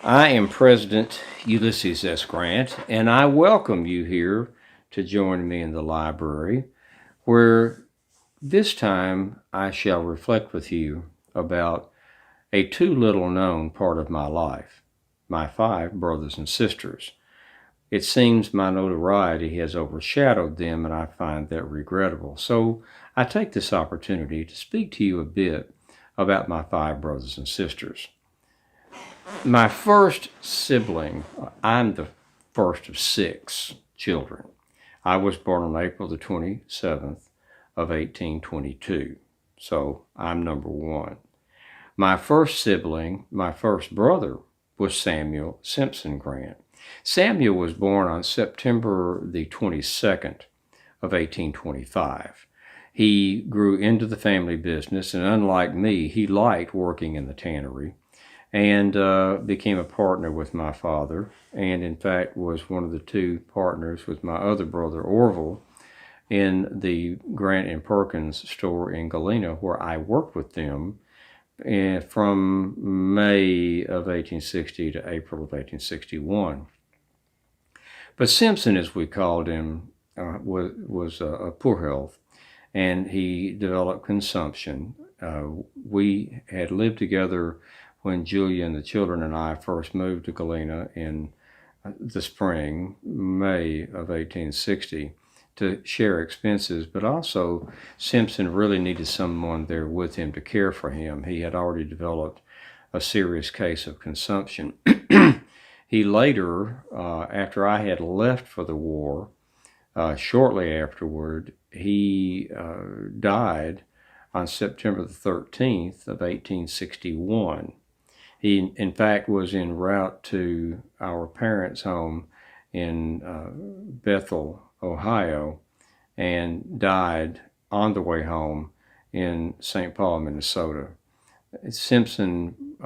I am President Ulysses S. Grant, and I welcome you here to join me in the library, where this time I shall reflect with you about a too little known part of my life, my 5 brothers and sisters. It seems my notoriety has overshadowed them, and I find that regrettable. So I take this opportunity to speak to you a bit about my 5 brothers and sisters. My first sibling, I'm the first of 6 children. I was born on April the 27th of 1822, so I'm number 1. My first sibling, my first brother, was Samuel Simpson Grant. Samuel was born on September the 22nd of 1825. He grew into the family business, and unlike me, he liked working in the tannery and became a partner with my father, and in fact was one of the 2 partners with my other brother, Orville, in the Grant and Perkins store in Galena, where I worked with them from May of 1860 to April of 1861. But Simpson, as we called him, was poor health, and he developed consumption. We had lived together when Julia and the children and I first moved to Galena in the spring, May of 1860, to share expenses, but also Simpson really needed someone there with him to care for him. He had already developed a serious case of consumption. He later, after I had left for the war, shortly afterward, he died on September the 13th of 1861. He, in fact, was en route to our parents' home in Bethel, Ohio, and died on the way home in St. Paul, Minnesota. Simpson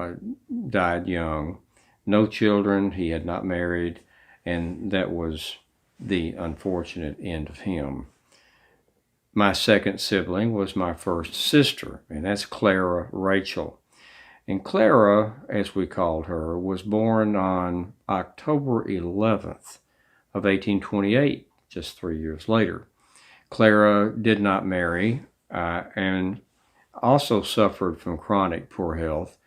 died young, no children, he had not married, and that was the unfortunate end of him. My second sibling was my first sister, and that's Clara Rachel. And Clara, as we called her, was born on October 11th of 1828, just 3 years later. Clara did not marry and also suffered from chronic poor health,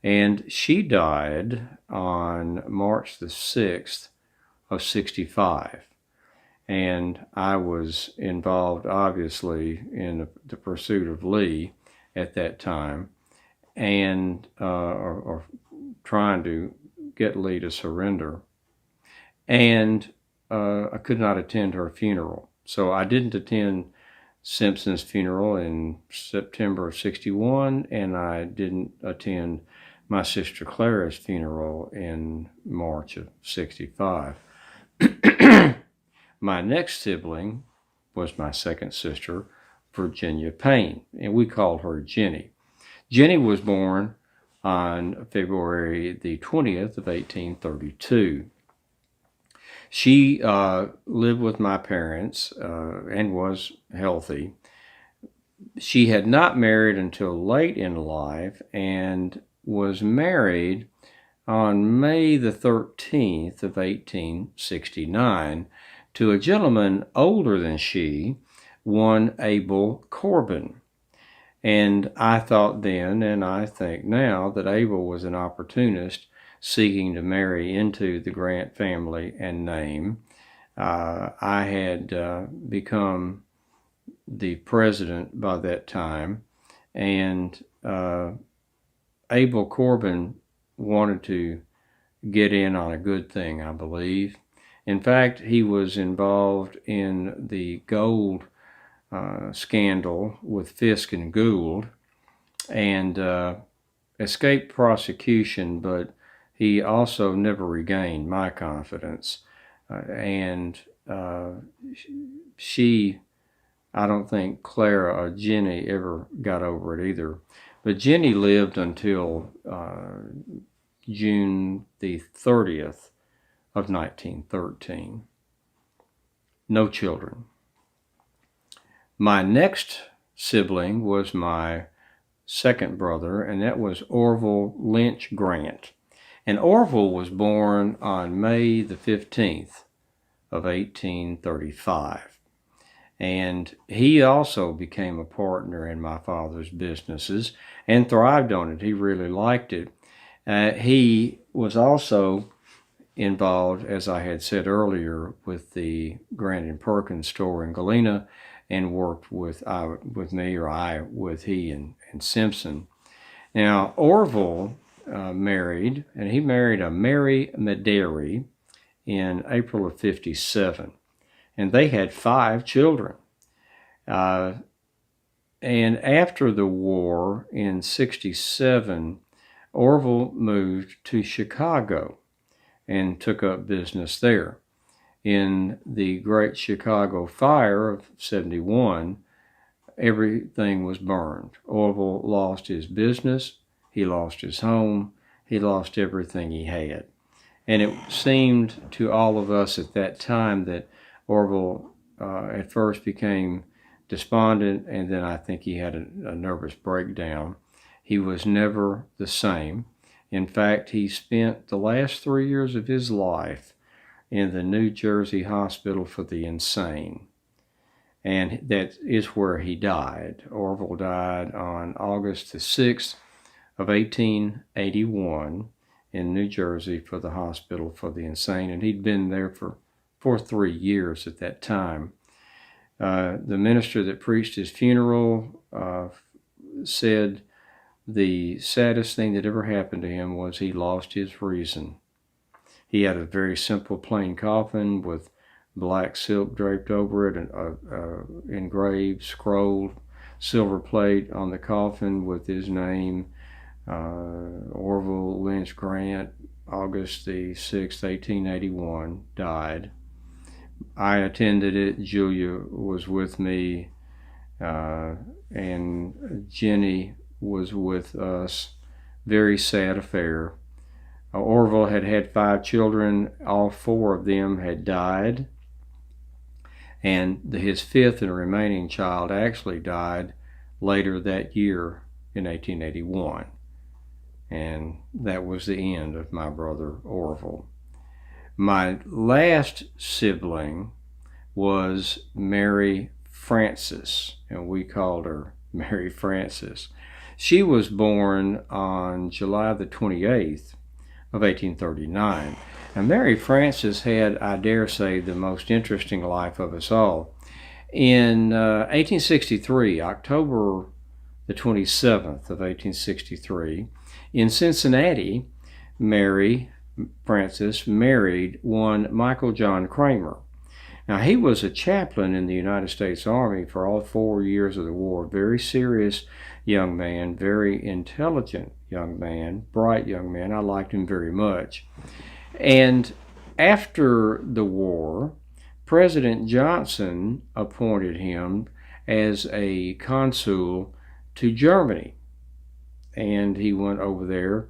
and she died on March the 6th of 65. And I was involved, obviously, in the pursuit of Lee at that time, and or trying to get Lee to surrender. And I could not attend her funeral. So I didn't attend Simpson's funeral in September of 61, and I didn't attend my sister Clara's funeral in March of 65. My next sibling was my second sister, Virginia Payne, and we called her Jenny. Jenny was born on February the 20th of 1832. She lived with my parents and was healthy. She had not married until late in life and was married on May the 13th of 1869 to a gentleman older than she, one Abel Corbin. And I thought then, and I think now, that Abel was an opportunist seeking to marry into the Grant family and name. I had become the president by that time, and Abel Corbin wanted to get in on a good thing, I believe. In fact, he was involved in the gold scandal with Fisk and Gould, and escaped prosecution, but he also never regained my confidence. And she, I don't think Clara or Jenny ever got over it either. But Jenny lived until June the 30th of 1913. No children. My next sibling was my second brother, and that was Orville Lynch Grant. And Orville was born on May the 15th of 1835. And he also became a partner in my father's businesses and thrived on it. He really liked it. He was also involved, as I had said earlier, with the Grant and Perkins store in Galena, and worked with he and Simpson. Now, Orville married, and he married a Mary Medary in April of 57, and they had 5 children. And after the war in 67, Orville moved to Chicago and took up business there. In the Great Chicago Fire of 71, everything was burned. Orville lost his business, he lost his home, he lost everything he had. And it seemed to all of us at that time that Orville at first became despondent, and then I think he had a nervous breakdown. He was never the same. In fact, he spent the last 3 years of his life in the New Jersey Hospital for the Insane. And that is where he died. Orville died on August the 6th of 1881 in New Jersey for the Hospital for the Insane. And he'd been there for 3 years at that time. The minister that preached his funeral said the saddest thing that ever happened to him was he lost his reason. He had a very simple, plain coffin with black silk draped over it, and engraved, scrolled silver plate on the coffin with his name, Orville Lynch Grant, August the 6th, 1881, died. I attended it. Julia was with me, and Jenny was with us. Very sad affair. Orville had had 5 children. All 4 of them had died. And his 5th and remaining child actually died later that year in 1881. And that was the end of my brother Orville. My last sibling was Mary Frances, and we called her Mary Frances. She was born on July the 28th of 1839. And Mary Frances had, I dare say, the most interesting life of us all. In 1863, October the 27th of 1863, in Cincinnati, Mary Frances married one Michael John Kramer. Now, he was a chaplain in the United States Army for all 4 years of the war. Very serious young man, very intelligent young man, bright young man. I liked him very much. And after the war, President Johnson appointed him as a consul to Germany. And he went over there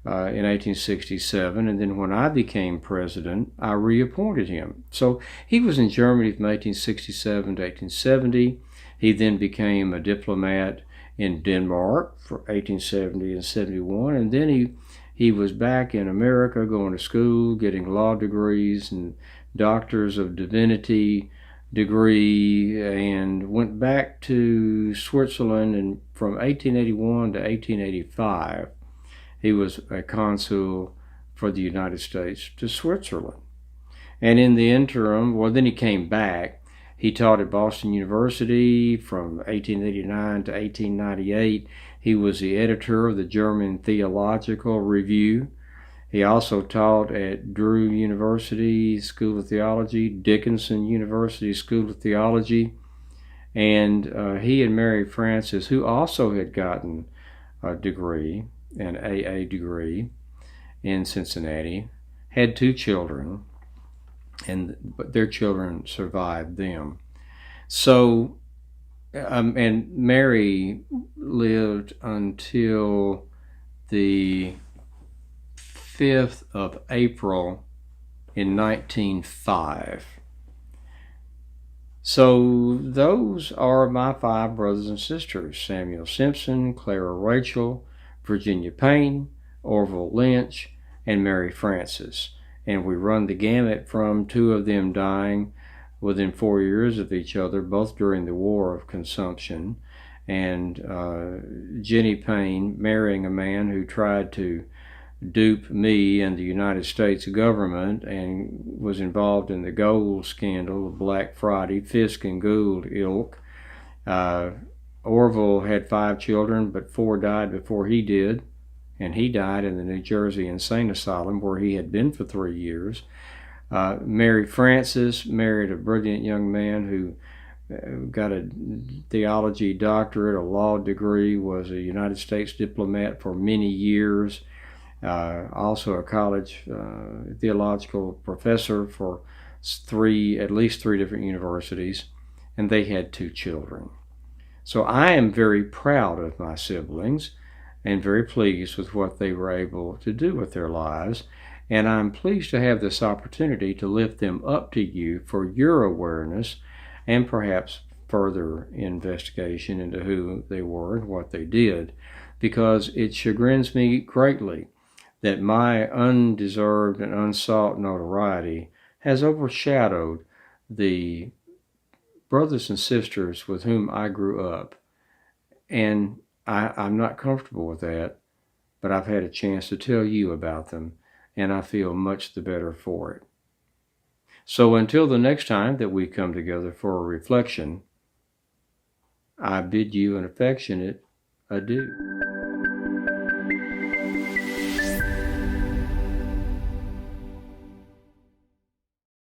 in 1867, and then when I became president, I reappointed him. So he was in Germany from 1867 to 1870. He then became a diplomat in Denmark for 1870 and 71, and then he was back in America going to school, getting law degrees and doctors of divinity degree, and went back to Switzerland, and from 1881 to 1885 he was a consul for the United States to Switzerland. And in the interim, well, then he came back. He taught at Boston University from 1889 to 1898. He was the editor of the German Theological Review. He also taught at Drew University School of Theology, Dickinson University School of Theology, and he and Mary Frances, who also had gotten a degree, an AA degree in Cincinnati, had 2 children, but their children survived them. So, and Mary lived until the 5th of April in 1905. So those are my 5 brothers and sisters: Samuel Simpson, Clara Rachel, Virginia Payne, Orville Lynch, and Mary Frances. And we run the gamut from two of them dying within 4 years of each other, both during the War of Consumption, and Jenny Payne marrying a man who tried to dupe me and the United States government and was involved in the gold scandal of Black Friday, Fisk and Gould ilk. Orville had 5 children, but 4 died before he did, and he died in the New Jersey Insane Asylum where he had been for 3 years. Mary Frances married a brilliant young man who got a theology doctorate, a law degree, was a United States diplomat for many years, also a college theological professor for at least three different universities, and they had 2 children. So I am very proud of my siblings and very pleased with what they were able to do with their lives. And I'm pleased to have this opportunity to lift them up to you for your awareness and perhaps further investigation into who they were and what they did, because it chagrins me greatly that my undeserved and unsought notoriety has overshadowed the brothers and sisters with whom I grew up. And I'm not comfortable with that, but I've had a chance to tell you about them, and I feel much the better for it. So until the next time that we come together for a reflection, I bid you an affectionate adieu.